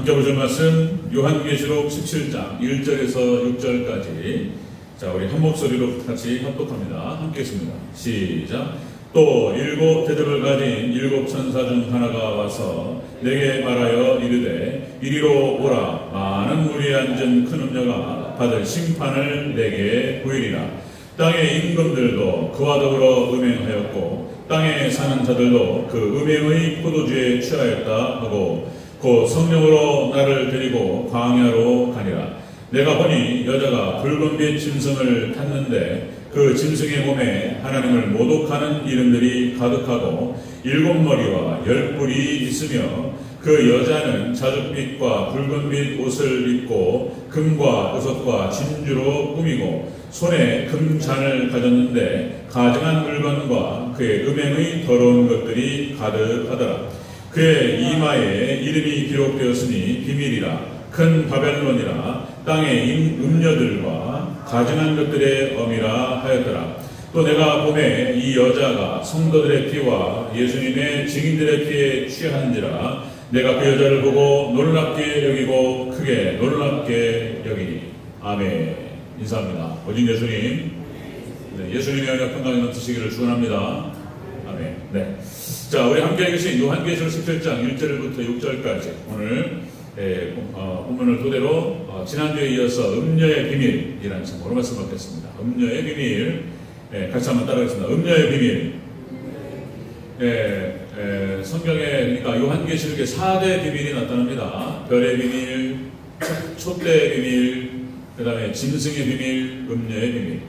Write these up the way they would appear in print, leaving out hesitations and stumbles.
함께 보실 말씀 요한계시록 17장 1절에서 6절까지 자 우리 한 목소리로 같이 합독합니다. 함께 했습니다. 시작. 또 7 대접을 가진 7 천사 중 하나가 와서 내게 말하여 이르되 이리로 오라. 많은 물이 앉은 큰 음녀가 받을 심판을 내게 보이리라. 땅의 임금들도 그와 더불어 음행하였고 땅에 사는 자들도 그 음행의 포도주에 취하였다 하고 곧 성령으로 나를 데리고 광야로 가니라. 내가 보니 여자가 붉은빛 짐승을 탔는데 그 짐승의 몸에 하나님을 모독하는 이름들이 가득하고 7머리와 10뿔이 있으며 그 여자는 자줏빛과 붉은빛 옷을 입고 금과 의석과 진주로 꾸미고 손에 금잔을 가졌는데 가증한 물건과 그의 음행의 더러운 것들이 가득하더라. 그의 이마에 이름이 기록되었으니 비밀이라 큰 바벨론이라 땅의 음녀들과 가증한 것들의 엄이라 하였더라. 또 내가 보매 이 여자가 성도들의 피와 예수님의 증인들의 피에 취한지라 내가 그 여자를 보고 놀랍게 여기고 크게 놀랍게 여기니. 아멘. 인사합니다. 오직 예수님. 네, 예수님의 은혜가 평강이 넘치시기를 축원합니다. 아멘. 네. 자, 우리 함께 계신 요한계시록 17장 1절부터 6절까지 오늘 본문을 토대로 지난주에 이어서 음녀의 비밀이라는 제목으로 말씀 받겠습니다. 음녀의 비밀. 같이 한번 따라하겠습니다. 음녀의 비밀. 성경에 그러니까 요한계시록에 4대 비밀이 나타납니다. 별의 비밀, 촛대의 비밀, 그 다음에 짐승의 비밀, 음녀의 비밀.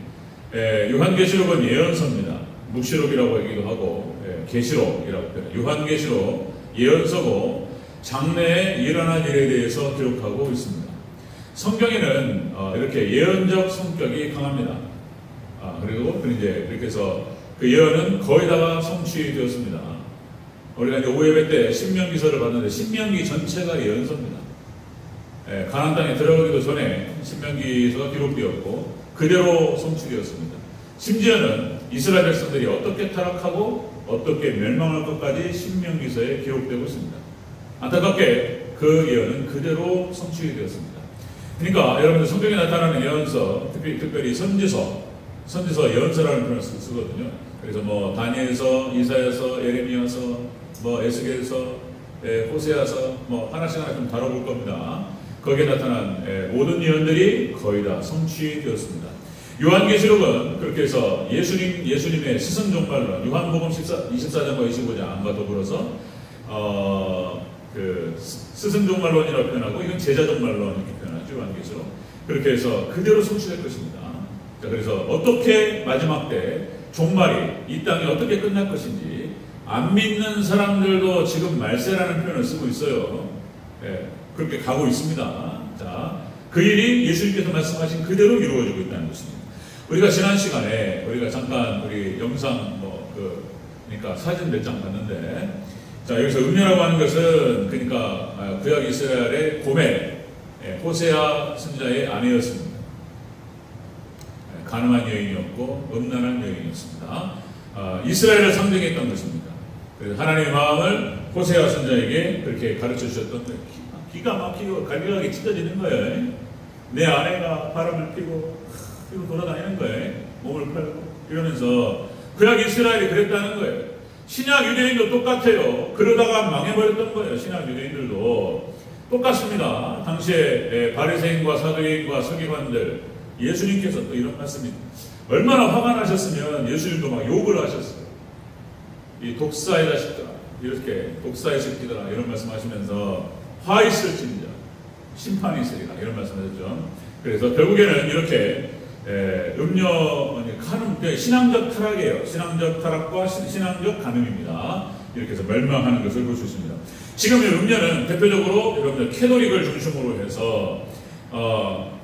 요한계시록은 예언서입니다. 묵시록이라고 하기도 하고 계시록이라고 표현해요. 요한계시록 예언서고 장래에 일어날 일에 대해서 기록하고 있습니다. 성경에는 이렇게 예언적 성격이 강합니다. 그리고 이제 이렇게 해서 그 예언은 거의 다 성취되었습니다. 우리가 이제 오예배 때 신명기서를 봤는데 신명기 전체가 예언서입니다. 가나안 땅에 들어가기도 전에 신명기서가 기록되었고 그대로 성취되었습니다. 심지어는 이스라엘 백성들이 어떻게 타락하고 어떻게 멸망할 것까지 신명기서에 기록되고 있습니다. 안타깝게 그 예언은 그대로 성취되었습니다. 그러니까 여러분들 성경에 나타나는 예언서, 특별히 선지서 예언서라는 표현을 쓰거든요. 그래서 뭐 다니엘서, 이사야서, 예레미야서, 뭐 에스겔서, 호세아서 뭐 하나씩 좀 다뤄볼 겁니다. 거기에 나타난 모든 예언들이 거의 다 성취되었습니다. 요한계시록은 그렇게 해서 예수님의 스승종말론, 요한복음 24장과 25장과 더불어서 그 스승종말론이라고 표현하고 이건 제자종말론 이렇게 표현하죠. 요한계시록. 그렇게 해서 그대로 성취될 것입니다. 자, 그래서 어떻게 마지막 때 종말이 이 땅이 어떻게 끝날 것인지 안 믿는 사람들도 지금 말세라는 표현을 쓰고 있어요. 그렇게 가고 있습니다. 자, 그 일이 예수님께서 말씀하신 그대로 이루어지고 있다는 것입니다. 우리가 지난 시간에 우리가 잠깐 우리 영상 그러니까 사진 몇 장 봤는데 자, 여기서 음녀라고 하는 것은 그러니까 구약 이스라엘의 고멜 호세아 선지자의 아내였습니다. 가늠한 여인이었고 음란한 여인이었습니다. 이스라엘을 상징했던 것입니다. 그래서 하나님의 마음을 호세아 선지자에게 그렇게 가르쳐 주셨던 거예요. 기가 막히고 갈비하게 찢어지는 거예요. 내 아내가 바람을 피고 돌아다니는 거예요. 몸을 팔고 이러면서 구약 이스라엘이 그랬다는 거예요. 신약 유대인도 똑같아요. 그러다가 망해버렸던 거예요. 신약 유대인들도 똑같습니다. 당시에 바리새인과 사두개인과 서기관들 예수님께서 또 이런 말씀이 얼마나 화가 나셨으면 예수님도 막 욕을 하셨어요. 이 독사의 자식들아, 이렇게 독사의 새끼들아 이런 말씀하시면서 화 있을지니라 심판이 있으리라 이런 말씀하셨죠. 그래서 결국에는 이렇게 음녀 가늠, 신앙적 타락이에요. 신앙적 타락과 신앙적 가늠입니다. 이렇게 해서 멸망하는 것을 볼 수 있습니다. 지금 이 음녀는 대표적으로 여러분들 캐톨릭을 중심으로 해서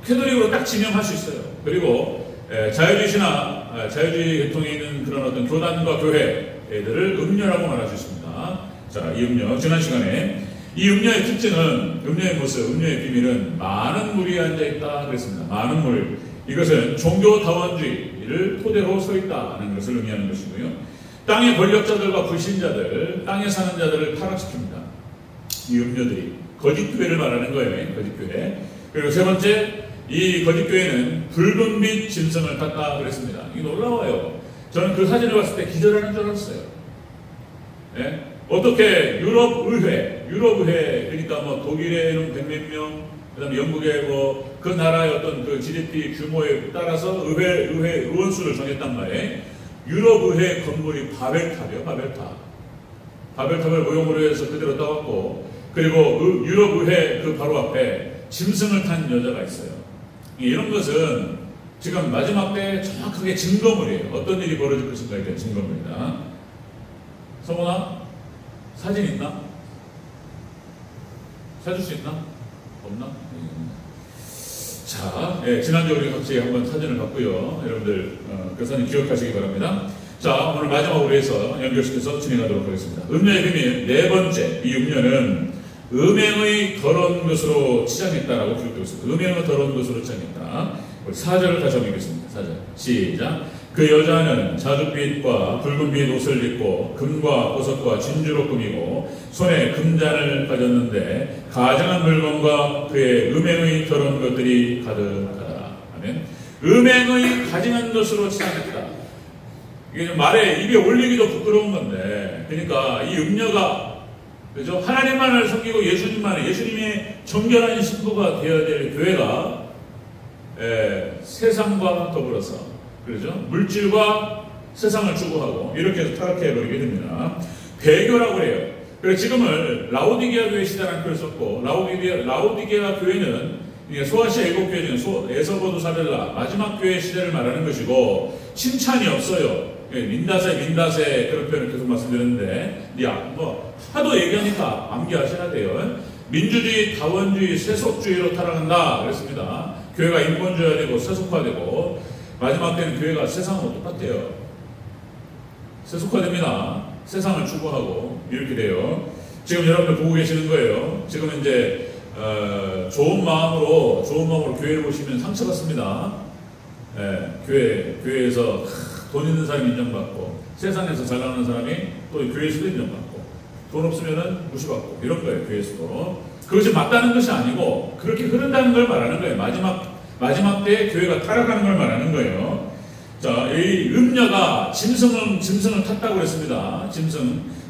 캐톨릭으로 딱 지명할 수 있어요. 그리고 자유주의 계통에 있는 그런 어떤 교단과 교회들을 음녀라고 말할 수 있습니다. 자, 이 음녀 지난 시간에 이 음녀의 특징은 음녀의 모습, 음녀의 비밀은 많은 물이 앉아있다 그랬습니다. 많은 물. 이것은 종교다원주의를 토대로 서 있다는 것을 의미하는 것이고요. 땅의 권력자들과 불신자들, 땅에 사는 자들을 타락시킵니다. 이 음녀들이 거짓교회를 말하는 거예요. 거짓교회. 그리고 세 번째, 이 거짓교회는 붉은 빛 짐승을 탔다 그랬습니다. 이게 놀라워요. 저는 그 사진을 봤을 때 기절하는 줄 알았어요. 예? 어떻게 유럽의회, 그러니까 뭐 독일에는 100몇 명, 그 다음에 영국의 뭐 그 나라의 어떤 그 GDP 규모에 따라서 의원수를 정했단 말이에요. 유럽의회 건물이 바벨탑이에요, 바벨탑. 바벨탑을 모형으로 해서 그대로 떠갖고, 그리고 유럽의회 그 바로 앞에 짐승을 탄 여자가 있어요. 이런 것은 지금 마지막 때 정확하게 증거물이에요. 어떤 일이 벌어질 것인가에 대한 증거물이다. 성훈아, 사진 있나? 사줄 수 있나? 없나? 자, 지난주에 우리 같이 한번 사진을 봤고요. 여러분들 그 사진 기억하시기 바랍니다. 자, 오늘 마지막으로 해서 연결시켜서 진행하도록 하겠습니다. 음녀의 비밀 네 번째, 이 음녀는 음행의 더러운 것으로 치장했다라고 기록되고 있습니다. 음행의 더러운 것으로 치장했다. 우리 4절을 다시 한번 읽겠습니다. 4절 시작. 그 여자는 자줏빛과 붉은빛 옷을 입고 금과 보석과 진주로 꾸미고 손에 금잔을 가졌는데 가증한 물건과 그의 음행의 더러운 것들이 가득하다. 아멘. 음행의 가증한 것으로 치장했다. 이게 말에 입에 올리기도 부끄러운 건데, 그러니까 이 음녀가 그죠? 하나님만을 섬기고 예수님의 정결한 신부가 되어야 될 교회가 세상과 더불어서 그렇죠? 물질과 세상을 추구하고 이렇게 해서 타락해버리게 됩니다. 배교라고 해요. 그래서 지금을 라오디게아 교회 시대라는 표현을 썼고, 라오디게아 교회는 소아시아 7교회 중 에서보드 사벨라 마지막 교회 시대를 말하는 것이고, 칭찬이 없어요. 민다세 그런 표현을 계속 말씀드렸는데, 뭐 하도 얘기하니까 암기하셔야 돼요. 민주주의, 다원주의, 세속주의로 타락한다 그랬습니다. 교회가 인본주의화되고 세속화되고, 마지막 때는 교회가 세상하고 똑같아요. 세속화됩니다. 세상을 추구하고 이렇게 돼요. 지금 여러분들 보고 계시는 거예요. 지금 이제 좋은 마음으로 교회를 보시면 상처받습니다. 교회에서 돈 있는 사람이 인정받고, 세상에서 잘 나가는 사람이 또 교회에서도 인정받고, 돈 없으면은 무시받고 이런 거예요. 교회에서도. 그것이 맞다는 것이 아니고 그렇게 흐른다는 걸 말하는 거예요. 마지막 때 교회가 타락하는 걸 말하는 거예요. 자, 이 음녀가 짐승을 탔다고 했습니다.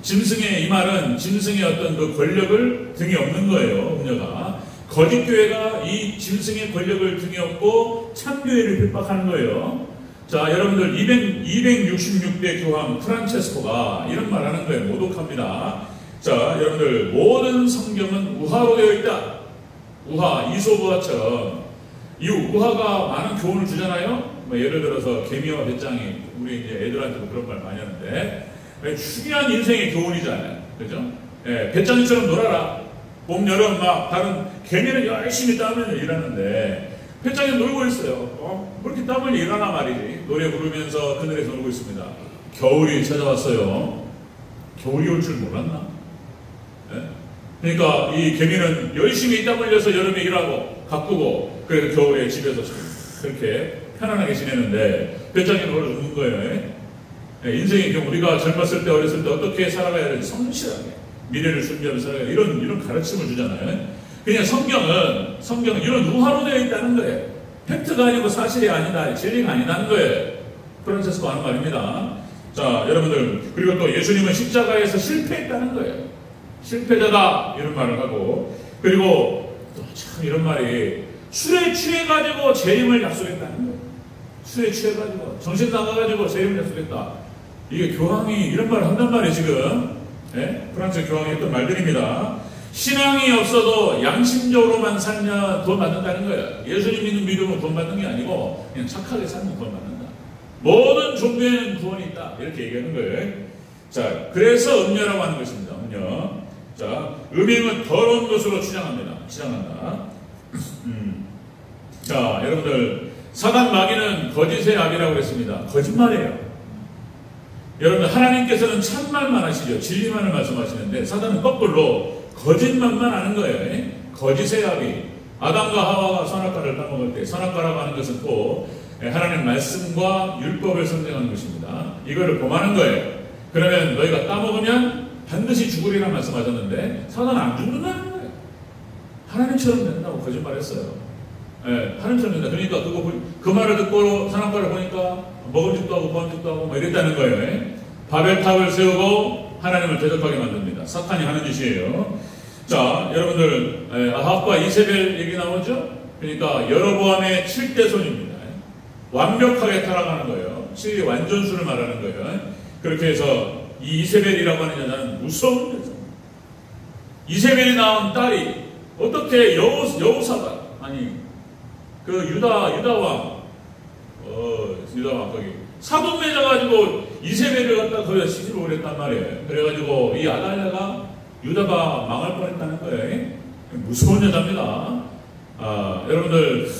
짐승의 이 말은 짐승의 어떤 그 권력을 등에 업는 거예요. 음녀가. 거짓교회가 이 짐승의 권력을 등에 업고 참교회를 핍박하는 거예요. 자, 여러분들 266대 교황 프란체스코가 이런 말 하는 거예요. 모독합니다. 자, 여러분들 모든 성경은 우화로 되어 있다. 우화, 이솝우화처럼 이 우화가 많은 교훈을 주잖아요. 뭐 예를 들어서 개미와 배짱이, 우리 이제 애들한테도 그런 말 많이 하는데 중요한 인생의 교훈이잖아요. 그죠? 배짱이처럼 놀아라. 봄, 여름 막 다른 개미는 열심히 땀을 일하는데 배짱이 놀고 있어요. 왜 이렇게 땀을 일하나 말이지. 노래 부르면서 그늘에서 놀고 있습니다. 겨울이 찾아왔어요. 겨울이 올 줄 몰랐나? 그러니까 이 개미는 열심히 땀 흘려서 여름에 일하고 가꾸고, 그래서 겨울에 집에서 그렇게 편안하게 지내는데 배짱이 놀아 죽는 거예요. 인생의 경우 우리가 젊었을 때, 어렸을 때 어떻게 살아가야 되는지 성실하게 미래를 준비하면서 살아가야 돼. 이런 가르침을 주잖아요. 그냥 성경은 이런 우화로 되어 있다는 거예요. 팩트가 아니고 사실이 아니다, 진리가 아니다는 거예요. 프란체스코 하는 말입니다. 자, 여러분들, 그리고 또 예수님은 십자가에서 실패했다는 거예요. 실패자다 이런 말을 하고, 그리고 또 참 이런 말이 술에 취해가지고 재림을 약속했다는 거예요. 술에 취해가지고 정신 나가가지고 재림을 약속했다. 이게 교황이 이런 말을 한단 말이에요. 지금 프란스 교황이 했던 말들입니다. 신앙이 없어도 양심적으로만 살면 돈 받는다는 거예요. 예수님 믿는 믿음은 돈 받는 게 아니고 그냥 착하게 살면 돈 받는다. 모든 종교에는 구원이 있다 이렇게 얘기하는 거예요. 자, 그래서 음녀라고 하는 것입니다. 음녀. 자, 음행은 더러운 것으로 치장한다. 자, 여러분들, 사단 마귀는 거짓의 악이라고 했습니다. 거짓말이에요. 여러분들, 하나님께서는 참말만 하시죠. 진리만을 말씀하시는데 사단은 거꾸로 거짓말만 하는 거예요. 거짓의 악이. 아담과 하와가 선악과를 따먹을 때, 선악과라고 하는 것은 또 하나님 말씀과 율법을 선정하는 것입니다. 이거를 범하는 거예요. 그러면 너희가 따먹으면 반드시 죽으리라 말씀하셨는데 사단은 안 죽는다는 거예요. 하나님처럼 된다고 거짓말했어요. 예, 하나님처럼 된다. 그러니까 그 말을 듣고 산악과를 보니까 먹음직도 하고 부함직도 하고 뭐 이랬다는 거예요. 예? 바벨탑을 세우고 하나님을 대적하게 만듭니다. 사탄이 하는 짓이에요. 자, 여러분들 아합과 이세벨 얘기 나오죠? 그러니까 여로보암의 7대 손입니다. 완벽하게 타락하는 거예요. 7의 완전수를 말하는 거예요. 그렇게 해서 이 이세벨이라고 하는 여자는 무서운 여자. 이세벨이 낳은 딸이 어떻게 여호사밧 아니 그 유다왕 거기 사돈 맺어가지고 이세벨을 갖다 거기다 시집을 오랬단 말이에요. 그래가지고 이 아달랴가 유다가 망할 뻔했다는 거예요. 무서운 여자입니다. 여러분들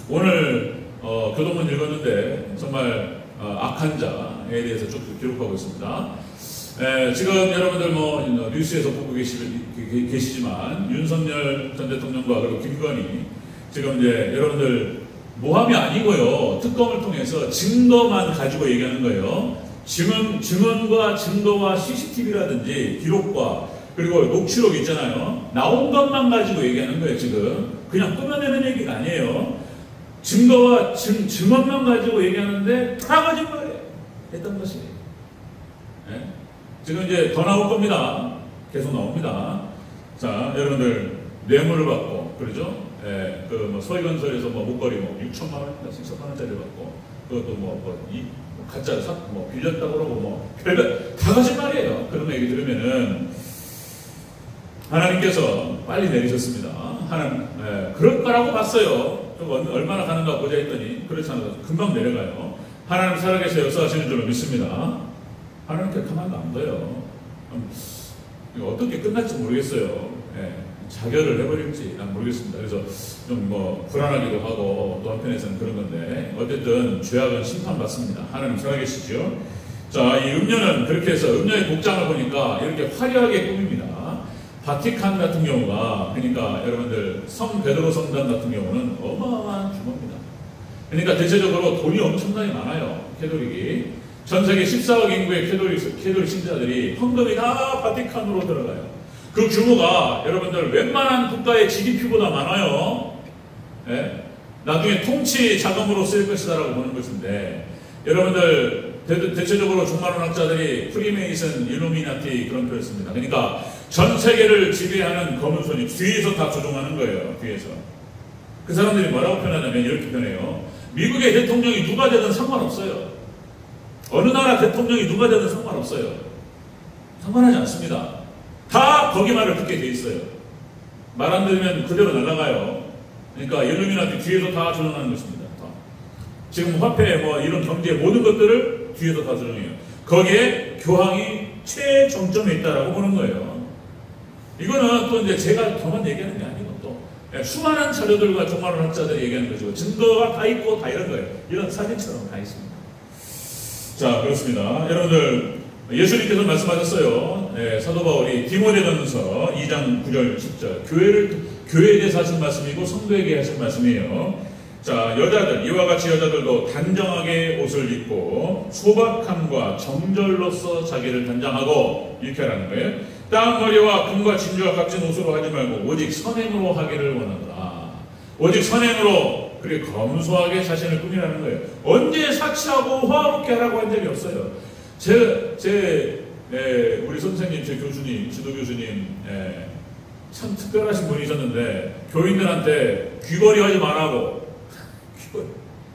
오늘 교도문 읽었는데 정말 악한 자에 대해서 쭉 기록하고 있습니다. 지금 여러분들 뭐 뉴스에서 보고 계시지만 윤석열 전 대통령과 그리고 김건희 지금 이제 여러분들 모함이 아니고요. 특검을 통해서 증거만 가지고 얘기하는 거예요. 증언과 증거와 CCTV라든지 기록과 그리고 녹취록 있잖아요. 나온 것만 가지고 얘기하는 거예요. 지금 그냥 꾸며내는 얘기가 아니에요. 증거와 증언만 가지고 얘기하는데 다 거짓말이에요. 했던 것이. 네? 지금 이제 더 나올 겁니다. 계속 나옵니다. 자, 여러분들 뇌물을 받고 그러죠? 예, 그 서희건설에서 목걸이 6천만 원인가 7천만 원짜리 받고 그것도 가짜 빌렸다고 그러고 별별 다 거짓말이에요. 그런 얘기 들으면은 하나님께서 빨리 내리셨습니다. 하나님 그럴 거라고 봤어요. 얼마나 가는가 보자 했더니 그렇지 않아서 금방 내려가요. 하나님 살아계셔 역사하시는 줄로 믿습니다. 하나님께 가만도 안 둬요. 어떻게 끝날지 모르겠어요. 예. 자결을 해버릴지 난 모르겠습니다. 그래서 좀 불안하기도 하고 또 한편에서는 그런 건데 어쨌든 죄악은 심판받습니다. 하나님 살아계시죠. 자, 이 음료는 그렇게 해서 음료의 복장을 보니까 이렇게 화려하게 꾸밉니다. 바티칸 같은 경우가 그러니까 여러분들 성 베드로 성당 같은 경우는 어마어마한 규모입니다. 그러니까 대체적으로 돈이 엄청나게 많아요. 캐톨릭이 전 세계 14억 인구의 캐톨릭 신자들이 헌금이 다 바티칸으로 들어가요. 그 규모가 여러분들 웬만한 국가의 GDP보다 많아요. 예? 나중에 통치 자금으로 쓰일 것이다라고 보는 것인데 여러분들 대체적으로 종말론학자들이 프리메이슨, 일루미나티 그런 표현을 씁니다. 그러니까 전 세계를 지배하는 검은 손이 뒤에서 다 조종하는 거예요. 뒤에서. 그 사람들이 뭐라고 표현하냐면 이렇게 표현해요. 미국의 대통령이 누가 되든 상관없어요. 어느 나라 대통령이 누가 되든 상관없어요. 상관하지 않습니다. 다 거기 말을 듣게 돼 있어요. 말 안 들으면 그대로 날아가요. 그러니까 일루미나티 뒤에서 다 조정하는 것입니다. 다. 지금 화폐 이런 경제 모든 것들을 뒤에서 다 조정해요. 거기에 교황이 최정점에 있다라고 보는 거예요. 이거는 또 이제 제가 저만 얘기하는 게 아니고 또 수많은 자료들과 종말론 학자들이 얘기하는 거죠. 증거가 다 있고 다 이런 거예요. 이런 사진처럼 다 있습니다. 자, 그렇습니다. 여러분들 예수님께서 말씀하셨어요. 사도 바울이 디모데전서 2장 9절 10절 교회에 대해서 하신 말씀이고 성도에게 하신 말씀이에요. 자, 여자들 이와 같이 여자들도 단정하게 옷을 입고 소박함과 정절로서 자기를 단장하고 이렇게 하라는 거예요. 땀머리와 금과 진주와 값진 옷으로 하지 말고 오직 선행으로 하기를 원하더라. 오직 선행으로 그리고 검소하게 자신을 꾸미라는 거예요. 언제 사치하고 화롭게 하라고 한 적이 없어요. 우리 선생님, 제 교수님, 지도 교수님, 참 특별하신 분이셨는데, 교인들한테 귀걸이 하지 말라고.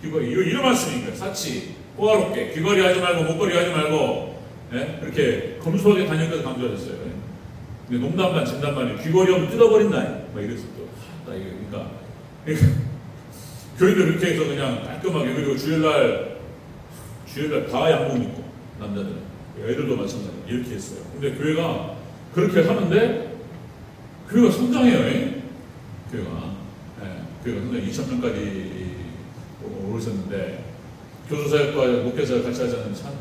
귀걸이. 이런 말씀이니까. 사치, 호화롭게. 귀걸이 하지 말고, 목걸이 하지 말고, 이렇게 검소하게 다닐 것을 강조하셨어요. 근데 농담 반, 진담 반이 귀걸이 하면 뜯어버린다. 막 이랬어 또. 그러니까. 교인들 이렇게 해서 그냥 깔끔하게, 그리고 주일날 다 양복 입고. 남자들은 애들도 마찬가지 이렇게 했어요. 근데 교회가 그렇게 하는데 교회가 성장해요. 교회가 성장 2,000명까지 오르셨는데 교수사역과 목회사역 같이 하자는 참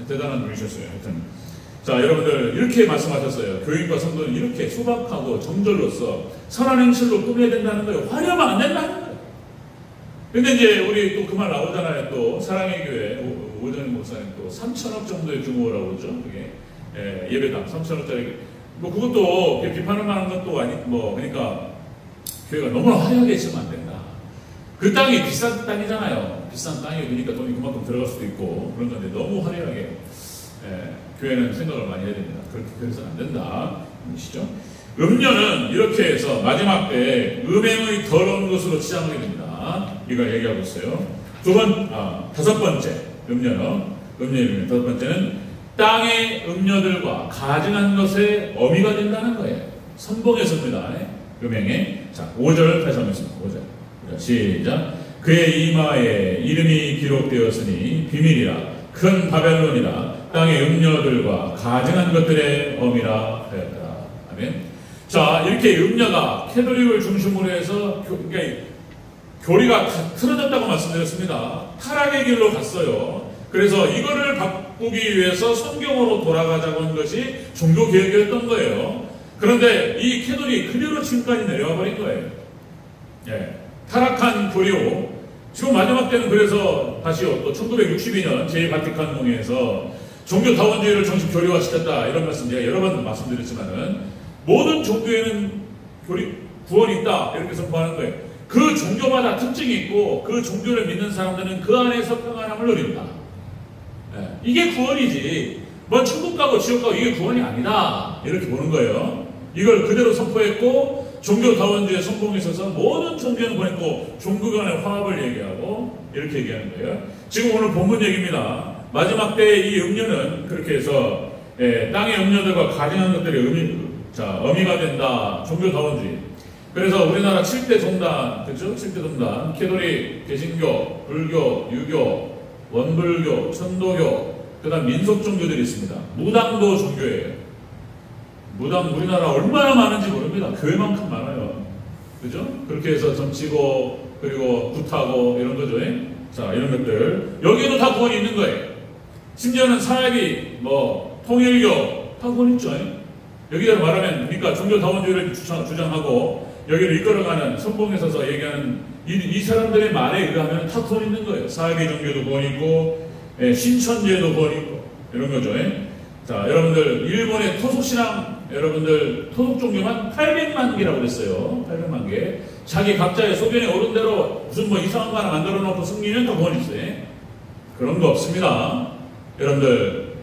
대단한 분이셨어요. 하여튼 자, 여러분들 이렇게 말씀하셨어요. 교인과 성도는 이렇게 소박하고 정절로서 선한 행실로 꾸며야 된다는 거예요. 화려하면 안 된다는 거예요. 근데 이제 우리 또 그 말 나오잖아요. 또 사랑의 교회 오전희 목사님 또 3천억 정도의 규모라고 그러죠. 그게 예배당 3천억짜리 그것도 비판할 만한 것도 아니 그러니까 교회가 너무 화려하게 지으면 안 된다. 그 땅이 비싼 땅이잖아요. 비싼 땅이 그러니까 돈이 그만큼 들어갈 수도 있고 그런 건데 너무 화려하게 교회는 생각을 많이 해야 됩니다. 그렇게 해서는 안 된다. 아시죠? 음료는 이렇게 해서 마지막 때에 음행의 더러운 것으로 치장하게 됩니다. 이걸 얘기하고 있어요. 다섯 번째 음료는 다섯 번째는 땅의 음료들과 가증한 것에 어미가 된다는 거예요. 선봉에서입니다. 음행에. 자, 5절 다시 한번 있습니다. 5절. 시작. 그의 이마에 이름이 기록되었으니 비밀이라 큰 바벨론이라 땅의 음료들과 가증한 것들의 어미라 하였더라. 아멘. 자, 이렇게 음녀가 캐톨릭을 중심으로 해서 교리가 틀어졌다고 말씀드렸습니다. 타락의 길로 갔어요. 그래서 이거를 바꾸기 위해서 성경으로 돌아가자고 한 것이 종교개혁이었던 거예요. 그런데 이 캐톨릭이 그대로 지금까지 내려와 버린 거예요. 타락한 교리로 지금 마지막 때는 그래서 다시요 또 1962년 제2바티칸 공회에서 종교다원주의를 정식 교리화시켰다 이런 말씀 제가 여러 번 말씀드렸지만은 모든 종교에는 구원이 있다 이렇게 선포하는 거예요. 그 종교마다 특징이 있고 그 종교를 믿는 사람들은 그 안에서 평안함을 누린다. 이게 구원이지 뭐 천국 가고 지옥 가고 이게 구원이 아니다 이렇게 보는 거예요. 이걸 그대로 선포했고 종교다원주의의 선봉에 있어서 모든 종교는 보냈고 종교 간의 화합을 얘기하고 이렇게 얘기하는 거예요. 지금 오늘 본문 얘기입니다. 마지막 때의 이 음료는 그렇게 해서 땅의 음료들과 가증한 것들이 어미가 된다. 종교다원주의. 그래서 우리나라 7대 종단, 그렇죠? 7대 종단, 캐톨릭, 개신교, 불교, 유교, 원불교, 천도교, 그 다음 민속 종교들이 있습니다. 무당도 종교예요. 무당 우리나라 얼마나 많은지 모릅니다. 교회만큼 많아요. 그죠? 그렇게 해서 점치고 그리고 굿하고 이런 거죠. 자, 이런 것들 여기에도 다 구원이 있는 거예요. 심지어는 사회비, 통일교 다 구원 있죠. 여기대로 말하면 그러니까 종교다원주의를 주장하고 여기를 이끌어가는 선봉에 서서 얘기하는 이 사람들의 말에 의하면 다 구원 있는 거예요. 사회비 종교도 구원 있고 신천지에도 구원 있고 이런 거죠. 자, 여러분들 일본의 토속신앙 여러분들 토속종교만 800만 개라고 그랬어요. 800만 개. 자기 각자의 소견에 오른 대로 무슨 이상한 거 하나 만들어 놓고 숨기면 다 구원 있어요. 그런 거 없습니다. 여러분들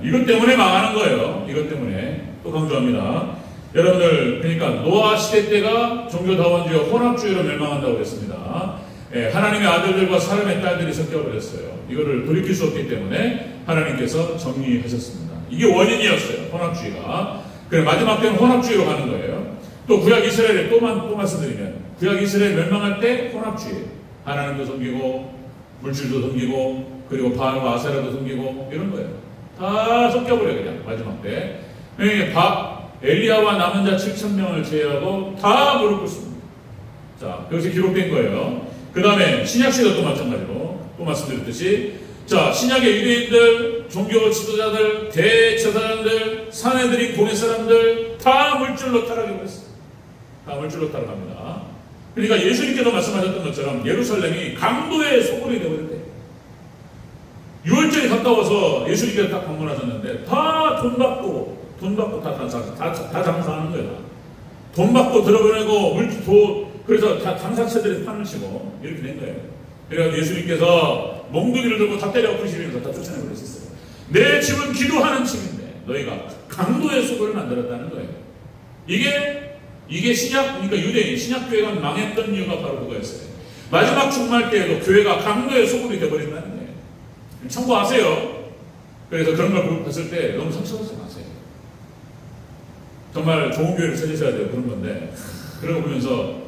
이것 때문에 망하는 거예요. 이것 때문에 또 강조합니다. 여러분들 그러니까 노아 시대 때가 종교다원주의와 혼합주의로 멸망한다고 그랬습니다. 하나님의 아들들과 사람의 딸들이 섞여버렸어요. 이거를 돌이킬 수 없기 때문에 하나님께서 정리하셨습니다. 이게 원인이었어요. 혼합주의가. 그래 마지막 때는 혼합주의로 가는 거예요. 또 구약 이스라엘에 또 말씀드리면 구약 이스라엘 멸망할 때 혼합주의. 하나님도 섬기고 물질도 섬기고 그리고 바알과 아세라도 섬기고 이런 거예요. 다 섞여버려요. 그냥 마지막 때. 엘리야와 남은 자 7,000명을 제외하고 다 무릎 꿇습니다. 자, 그것이 기록된 거예요. 그 다음에 신약시대도 또 마찬가지로 또 말씀드렸듯이 자, 신약의 유대인들, 종교 지도자들, 대제사장들, 사내들이 고뇌 사람들 다 물질로 타락해 버렸어요. 다 물질로 타락합니다. 그러니까 예수님께서 말씀하셨던 것처럼 예루살렘이 강도의 소굴이 되어버렸대요. 6월절이 가까워서 예수님께서 딱 방문하셨는데 다 돈 받고 다 장사하는 거예요. 돈 받고 들어보내고 그래서 다 장사체들이 판을 치고 이렇게 된 거예요. 그래서 예수님께서 몽둥이를 들고 다 때려 엎으시면서 다 쫓아내버렸었어요. 내 집은 기도하는 집인데 너희가 강도의 소굴을 만들었다는 거예요. 이게 신약, 그러니까 유대인, 신약교회가 망했던 이유가 바로 그거였어요. 마지막 충만 때에도 교회가 강도의 소굴이 되어버린다는 거예요. 참고하세요. 그래서 그런 걸 봤을 때 너무 상처받지 마세요. 정말 좋은 교회를 찾으셔야 돼요. 그런 건데 그러고 보면서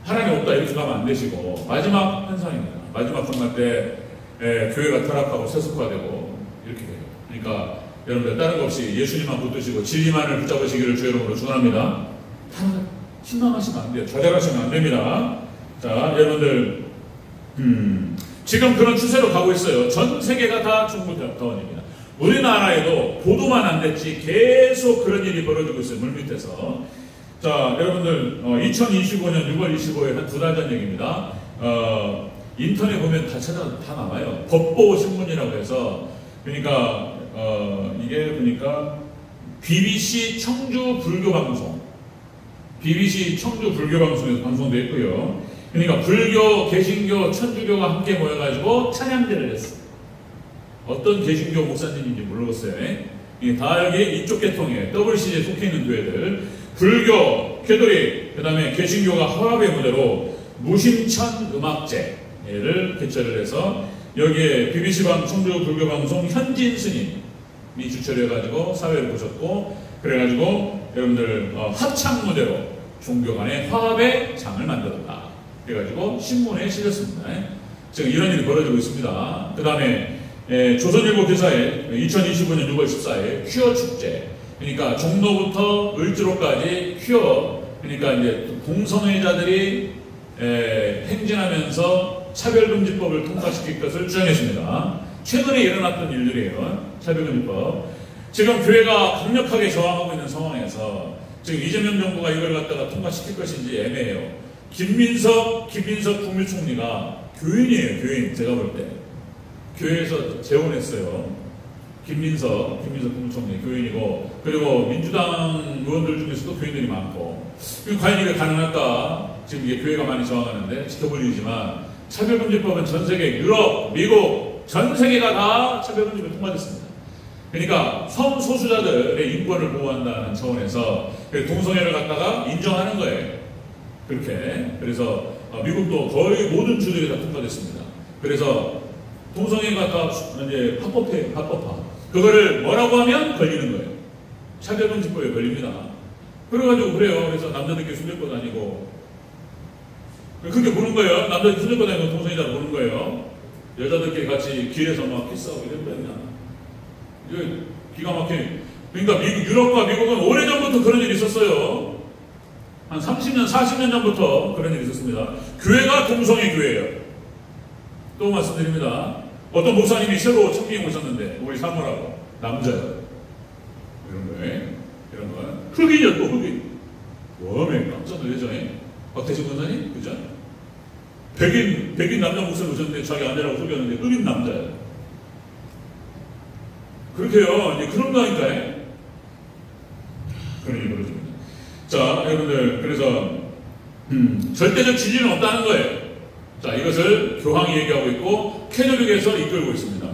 하나님 없다 이렇게 가면 안 되시고 마지막 현상입니다. 마지막 충만 때 교회가 타락하고 세속화되고 이렇게 돼요. 그러니까 여러분들 다른 거 없이 예수님만 붙드시고 진리만을 붙잡으시기를 주의 이름으로 축원합니다. 실망하시면 안 돼요. 좌절하시면 안 됩니다. 자, 여러분들 지금 그런 추세로 가고 있어요. 전 세계가 다 종교다원입니다. 우리나라에도 보도만 안 됐지 계속 그런 일이 벌어지고 있어요. 물밑에서. 자, 여러분들 2025년 6월 25일 한 2달 전 얘기입니다. 인터넷 보면 다 나와요. 법보 신문이라고 해서 그러니까 이게 보니까 BBC 청주 불교 방송 BBC 청주 불교 방송에서 방송됐고요. 그러니까 불교, 개신교, 천주교가 함께 모여가지고 찬양대를 했어요. 어떤 개신교 목사님인지 모르겠어요. 다 여기 이쪽 계통에 WCG에 속해 있는 교회들, 불교, 캐톨릭, 그 다음에 개신교가 화합의 무대로 무심천 음악제를 개최를 해서 여기에 BBC 청주 불교 방송 현진 스님이 주최를 해가지고 사회를 보셨고, 그래가지고 여러분들 합창 무대로 종교 간의 화합의 장을 만들었다. 그래가지고 신문에 실렸습니다. 지금 이런 일이 벌어지고 있습니다. 그 다음에 조선일보 기사에 2025년 6월 14일 퀴어 축제, 그러니까 종로부터 을지로까지 퀴어, 그러니까 이제 동성애자들이 행진하면서 차별금지법을 통과시킬 것을 주장했습니다. 최근에 일어났던 일들이에요. 차별금지법. 지금 교회가 강력하게 저항하고 있는 상황에서 지금 이재명 정부가 이걸 갖다가 통과시킬 것인지 애매해요. 김민석 국무총리가 교인이에요. 교인. 제가 볼 때 교회에서 재혼했어요. 김민석 국무총리 교인이고, 그리고 민주당 의원들 중에서도 교인들이 많고, 과연 이게 가능할까? 지금 이게 교회가 많이 저항하는데 지켜볼 일이지만, 차별금지법은 전 세계 유럽, 미국 전 세계가 다 차별금지법이 통과됐습니다. 그러니까 성소수자들의 인권을 보호한다는 차원에서 동성애를 갖다가 인정하는 거예요. 그렇게. 그래서 미국도 거의 모든 주들이 다 통과됐습니다. 그래서 동성애가 다 이제 합법화. 그거를 뭐라고 하면 걸리는 거예요. 차별금지법에 걸립니다. 그래가지고 그래요. 그래서 남자들끼리 손잡고 다니고, 그렇게 보는 거예요. 남자들끼리 손잡고 다니고 동성애자를 보는 거예요. 여자들끼리 같이 길에서 막 키스하고 이런 거냐. 이거 기가 막히게. 그러니까 유럽과 미국은 오래전부터 그런 일이 있었어요. 한 30년, 40년 전부터 그런 일이 있었습니다. 교회가 동성애 교회예요. 또 말씀드립니다. 어떤 목사님이 새로 청빙에 오셨는데, 우리 사모라고, 남자요. 이런 거. 흑인이요, 또 흑인. 웜에 깜짝 놀라죠. 박태신 권사님? 그죠? 백인 남자 목사님 오셨는데, 자기 아내라고 소개하는데, 흑인 남자예요. 그렇게요. 이제 그런 거니까요. 그런 일이 벌어집니다. 자, 여러분들, 그래서, 절대적 진리는 없다는 거예요. 자, 이것을 교황이 얘기하고 있고, 캐톨릭에서 이끌고 있습니다.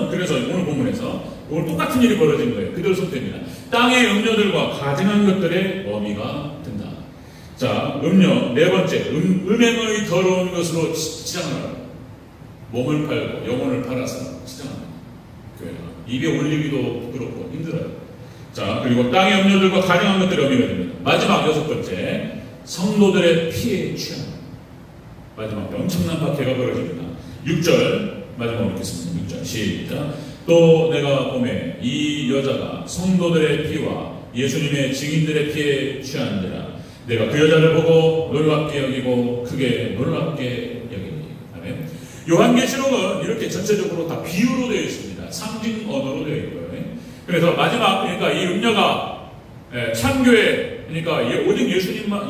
그래서 오늘 본문에서, 오늘 똑같은 일이 벌어진 거예요. 그대로 선택입니다. 땅의 음료들과 가증한 것들의 어미가 된다. 자, 음료, 네 번째, 음행의 더러운 것으로 치장하라. 몸을 팔고, 영혼을 팔아서 치장합니다. 교회가. 입에 올리기도 부끄럽고 힘들어요. 자, 그리고 땅의 음료들과 가증한 것들의 어미가 됩니다. 마지막 여섯 번째, 성도들의 피에 취합니다. 마지막 엄청난 박해가 벌어집니다. 6절 마지막으로 읽겠습니다. 6절 시작. 또 내가 보매 이 여자가 성도들의 피와 예수님의 증인들의 피에 취한지라. 내가 그 여자를 보고 놀랍게 여기고 크게 놀랍게 여기니. 아멘. 요한계시록은 이렇게 전체적으로 다 비유로 되어 있습니다. 상징 언어로 되어 있고요. 그래서 마지막, 그러니까 이 음녀가 참교회, 그러니까 오직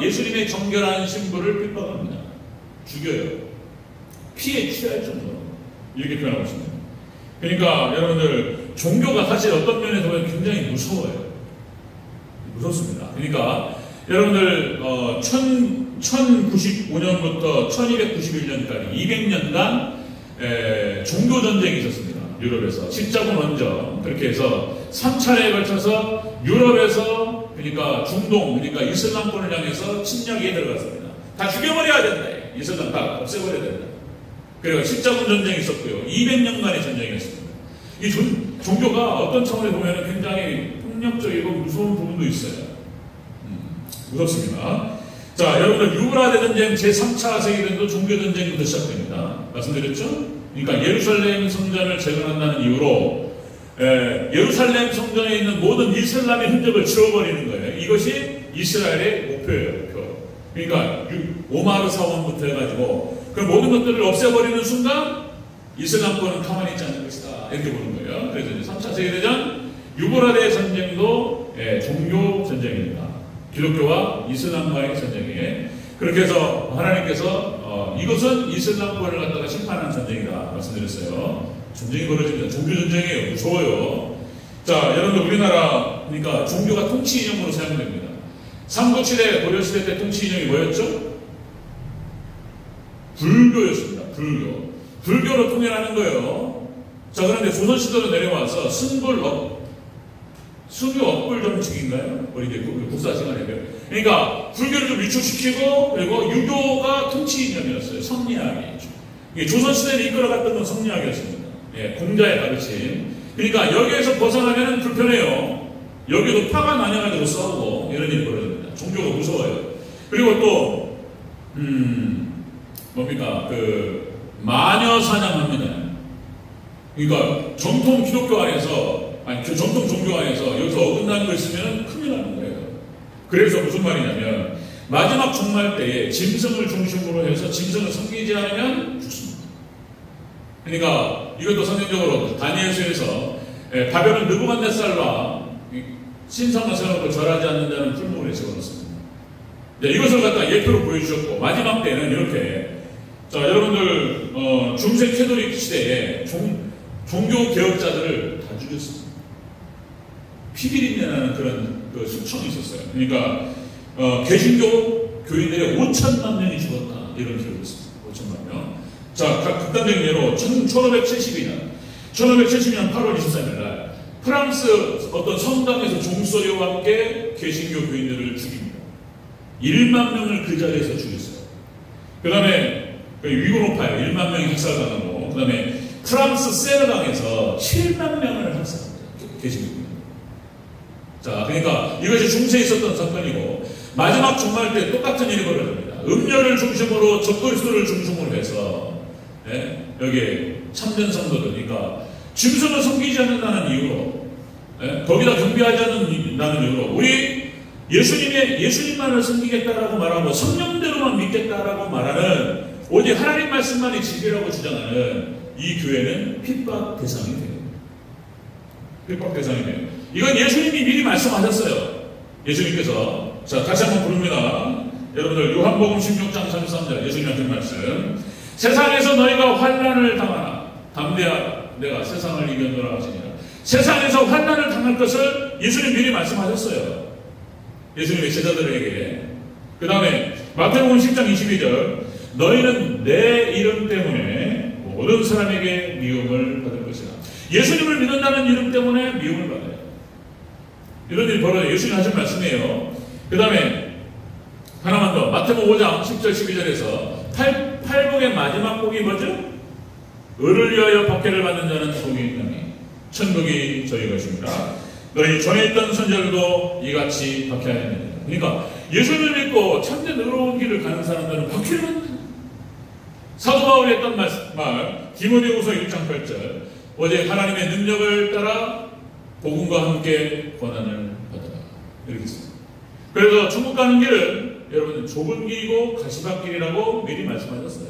예수님의 정결한 신부를 핍박합니다. 죽여요. 피에 취할 정도로. 이렇게 표현하고 있습니다. 그러니까 여러분들, 종교가 사실 어떤 면에서 보면 굉장히 무서워요. 무섭습니다. 그러니까 여러분들 1095년부터 1291년까지 200년간 종교전쟁이 있었습니다. 유럽에서. 십자군 원정. 그렇게 해서 3차례에 걸쳐서 유럽에서, 그러니까 중동, 그러니까 이슬람권을 향해서 침략에 들어갔습니다. 다 죽여버려야 된다. 이슬람 다 없애버려야 된다. 그리고 십자군 전쟁이 있었고요. 200년간의 전쟁이었습니다. 이 종교가 어떤 차원에 보면 굉장히 폭력적이고 무서운 부분도 있어요. 무섭습니다. 자, 여러분들 유브라 대전쟁 제3차 세계대전도 종교전쟁부터 시작됩니다. 말씀드렸죠? 그러니까 예루살렘 성전을 재건한다는 이유로 예루살렘 성전에 있는 모든 이슬람의 흔적을 지워버리는 거예요. 이것이 이스라엘의 목표예요. 목표. 그러니까 오마르 사원부터 해가지고 그 모든 것들을 없애버리는 순간 이슬람권은 가만히 있지 않는 것이다. 이렇게 보는 거예요. 그래서 이제 3차 세계대전 유브라데 전쟁도 종교 전쟁입니다. 기독교와 이슬람과의 전쟁이에요. 그렇게 해서 하나님께서 이것은 이슬람권을 갖다가 심판하는 전쟁이다 말씀드렸어요. 전쟁이 벌어집니다. 종교 전쟁이에요. 무서워요. 자, 여러분들 우리나라, 그러니까 종교가 통치 이념으로 사용됩니다. 삼국시대, 고려시대 때 통치 이념이 뭐였죠? 불교였습니다. 불교로 통일하는 거예요. 자, 그런데 조선시대로 내려와서 수교 업불 정책인가요? 우리 이제 국사 시간에. 그러니까 불교를 좀 위축시키고, 그리고 유교가 통치 이념이었어요. 성리학이. 이게 조선시대를 이끌어갔던 건 성리학이었습니다. 예, 공자의 가르침. 그러니까 여기에서 벗어나면 불편해요. 여기도 파가 나뉘어가지고 싸우고 이런 일이 벌어집니다. 종교가 무서워요. 그리고 또 뭡니까? 마녀 사냥합니다. 그러니까 정통 기독교 안에서, 아니 정통 종교 안에서 여기서 어긋나는 거 있으면 큰일 나는 거예요. 그래서 무슨 말이냐면 마지막 종말 때에 짐승을 중심으로 해서 짐승을 섬기지 않으면 죽습니다. 그러니까 이것도 선생적으로 다니엘서에서 바벨론 느부갓네살과 신성을 세워놓고 절하지 않는 자는 풀무에 세워놓습니다. 이것을 갖다 예표로 보여주셨고, 마지막 때는 이렇게, 자, 여러분들 중세 캐톨릭 시대에 종교 개혁자들을 다 죽였습니다. 피비린내라는 그런 수청이 있었어요. 그러니까 개신교 교인들의 5천만 명이 죽었다, 이런 기록이 있습니다. 5천만 명. 자, 극단적인 예로 1570년 8월 23일 날 프랑스 어떤 성당에서 종소리와 함께 개신교 교인들을 죽입니다. 1만 명을 그 자리에서 죽였어요. 그 다음에 위고노파에 1만 명이 학살당하고, 그 다음에 프랑스 세르강에서 7만 명을 학살합니다. 개신교 교인들. 자, 그러니까 이것이 중세에 있었던 사건이고, 마지막 종말 때 똑같은 일이 벌어집니다. 음녀를 중심으로 적그리스도를 중심으로 해서, 예? 여기에 참된 성도들, 그러니까 짐승을 섬기지 않는다는 이유로, 예? 거기다 경배하지 않는다는 이유로 우리 예수님만을 섬기겠다라고 말하고 성령대로만 믿겠다라고 말하는 오직 하나님 말씀만이 진리라고 주장하는 이 교회는 핍박 대상이 돼요. 핍박 대상이 돼요. 이건 예수님이 미리 말씀하셨어요. 예수님께서. 자, 다시 한번 부릅니다. 여러분들 요한복음 16장 33절 예수님한테 말씀. 세상에서 너희가 환난을 당하나 담대하라, 내가 세상을 이겼노라 하시니라. 세상에서 환난을 당할 것을 예수님 미리 말씀하셨어요. 예수님의 제자들에게. 그 다음에 마태복음 10장 22절 너희는 내 이름 때문에 모든 사람에게 미움을 받을 것이다. 예수님을 믿는다는 이름 때문에 미움을 받아요. 이런 일이 벌어요. 예수님 하신 말씀이에요. 그 다음에 하나만 더, 마태복음 5장 10절 12절에서 팔복의 마지막 복이 뭐죠? 을을 위하여 박해를 받는 자는 복이 있나니 천국이 저희 것입니다. 너희 전에 있던 선지자들도 이같이 박해하였느니라. 그러니까 예수님을 믿고 참된 의로운 길을 가는 사람들은 박해를 받는다. 사도 바울이 했던 말 디모데후서 1장 8절 오직 하나님의 능력을 따라 복음과 함께 고난을 받아라, 이렇게 있습니다. 그래서 천국 가는 길은 여러분 좁은 길이고 가시밭길이라고 미리 말씀하셨어요.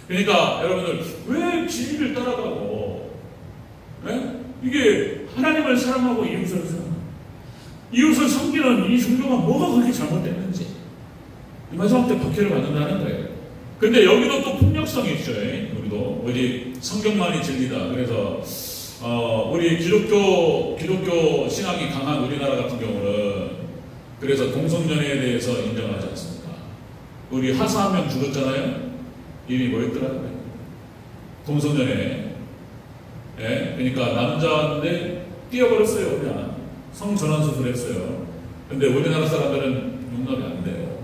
그러니까 여러분들 왜 진리를 따라가고, 네? 이게 하나님을 사랑하고 이웃을 사랑하고 이웃을 섬기는 이 종교가 뭐가 그렇게 잘못됐는지 마지막 때 박해를 받는다는 거예요. 근데 여기도 또 폭력성이 있어요. 우리도 오직 성경만이 진리다. 그래서 우리 기독교 신앙이 강한 우리나라 같은 경우는 그래서 동성연애에 대해서 인정하지 않습니다. 우리 하사 한 명 죽었잖아요. 이름이 뭐였더라고요? 동성연애. 예? 그러니까 남자인데 뛰어버렸어요. 그냥 성전환 수술했어요. 근데 우리나라 사람들은 용납이 안 돼요.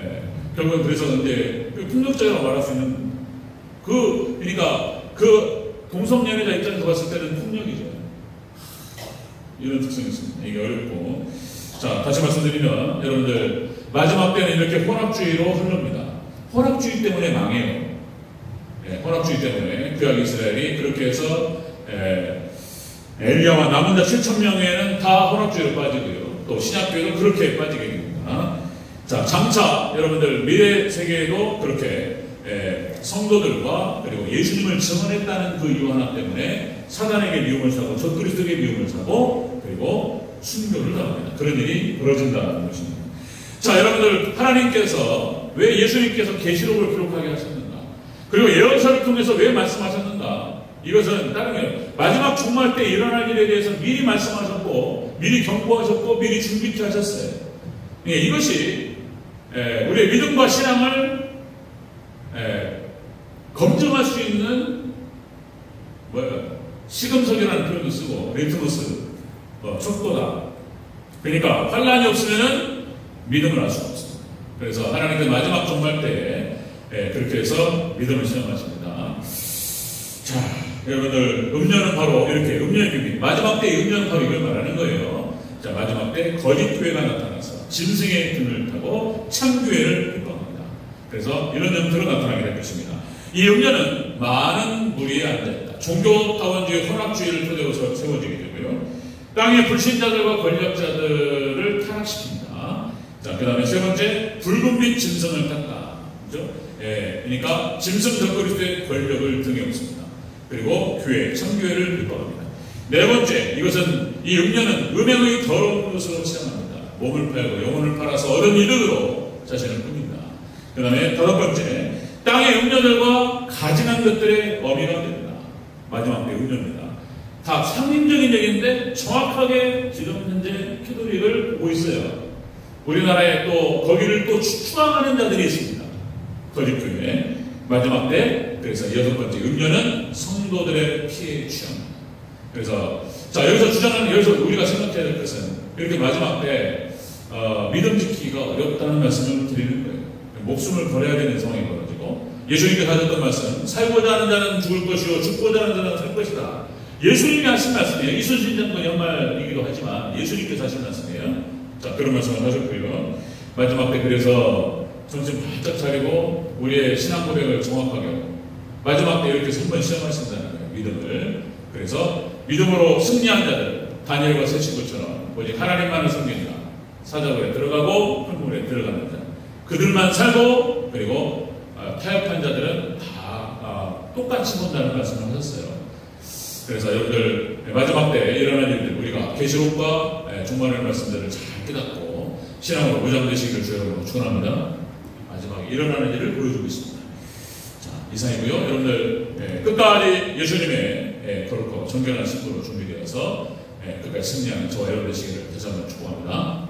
예. 결국은 그래서 이제 폭력자라고 말할 수 있는 그러니까 그 동성연애자 입장에서 봤을 때는 폭력이죠. 이런 특성이 있습니다. 이게 어렵고. 자, 다시 말씀드리면 여러분들 마지막 때는 이렇게 혼합주의로 흐릅니다. 혼합주의 때문에 망해요. 예, 혼합주의 때문에 구약 이스라엘이 그렇게 해서 엘리야와 남은 자 7,000명에는 다 혼합주의로 빠지고요. 또 신약교회도 그렇게 빠지게 됩니다. 자, 장차 여러분들 미래 세계에도 그렇게 성도들과 그리고 예수님을 증언했다는 그 이유 하나 때문에 사단에게 미움을 사고 적그리스도에게 미움을 사고 그리고 순교를 당합니다. 그런 일이 벌어진다는 것입니다. 자, 여러분들 하나님께서 왜 예수님께서 계시록을 기록하게 하셨는가? 그리고 예언서를 통해서 왜 말씀하셨는가? 이것은 다른 게 마지막 종말 때 일어날 일에 대해서 미리 말씀하셨고 미리 경고하셨고 미리 준비케 하셨어요. 이것이 우리의 믿음과 신앙을 검증할 수 있는 시금석이라는 표현도 쓰고 리트머스 촉도다. 그러니까 환란이 없으면은 믿음을 알 수가 없습니다. 그래서 하나님께서 마지막 종말 때 그렇게 해서 믿음을 시험하십니다. 자, 여러분들 음료는 바로 이렇게 음료의 비밀. 마지막 때 음료는 바로 이걸 말하는 거예요. 자, 마지막 때 거짓 교회가 나타나서 짐승의 등을 타고 참교회를 비방합니다. 그래서 이런 점들로 나타나게 될 것입니다. 이 음료는 많은 무리에 앉아있다. 종교타원주의 혼합주의를 토대로 세워지게 되고요. 땅의 불신자들과 권력자들을 타락시킵니다. 자, 그 다음에 세 번째, 붉은빛 짐승을 탔다. 그죠? 그러니까 짐승 덕그리스도의 권력을 등에 업습니다. 그리고 교회, 참교회를 비방합니다. 네 번째, 이것은 이 음료는 음행의 더러운 것으로 시작합니다. 몸을 팔고 영혼을 팔아서 얻은 이득으로 자신을 꾸민다. 그 다음에 다섯 번째, 땅의 음료들과 가증한 것들의 어미가 됩니다. 마지막 때 음료입니다. 다 상징적인 얘기인데 정확하게 지금 현재 캐톨릭을 보고 있어요. 우리나라에 또 거기를 또 추앙하는 자들이 있습니다. 거짓교회. 마지막 때, 그래서 여섯 번째 음료는 성도들의 피해 취합니다. 그래서 자, 여기서 우리가 생각해야 될 것은 이렇게 마지막 때 믿음 지키기가 어렵다는 말씀을 드리는 거예요. 목숨을 버려야 되는 상황이 벌어지고, 예수님께서 하셨던 말씀, 살고자 하는 자는 죽을 것이요 죽고자 하는 자는 살 것이다. 예수님이 하신 말씀이에요. 이순신 장군의 한 말이기도 하지만 예수님께서 하신 말씀이에요. 자, 그런 말씀을 하셨고요. 마지막 때 그래서 정신 바짝 차리고 우리의 신앙 고백을 정확하게 하고, 마지막 때 이렇게 한번 시험하신다는 거예요. 믿음을. 그래서 믿음으로 승리한 자들, 다니엘과 세 친구처럼 오직 하나님만을 섬긴다. 사자굴에 들어가고 풀물에 들어가는 자, 그들만 살고, 그리고 타협한 자들은 다 똑같이 본다는 말씀을 하셨어요. 그래서 여러분들 마지막 때 일어날 일들, 우리가 계시록과 종말의 말씀들을 잘 깨닫고 신앙으로 무장되시기를 주여로 축원합니다. 마지막에 일어나는 일을 보여주고 있습니다. 자, 이상이고요. 여러분들 끝까지 예수님의 거룩하고 정결한 신부로 준비되어서 끝까지 승리하는 저와 여러분 되시기를 다시 한번 축복합니다.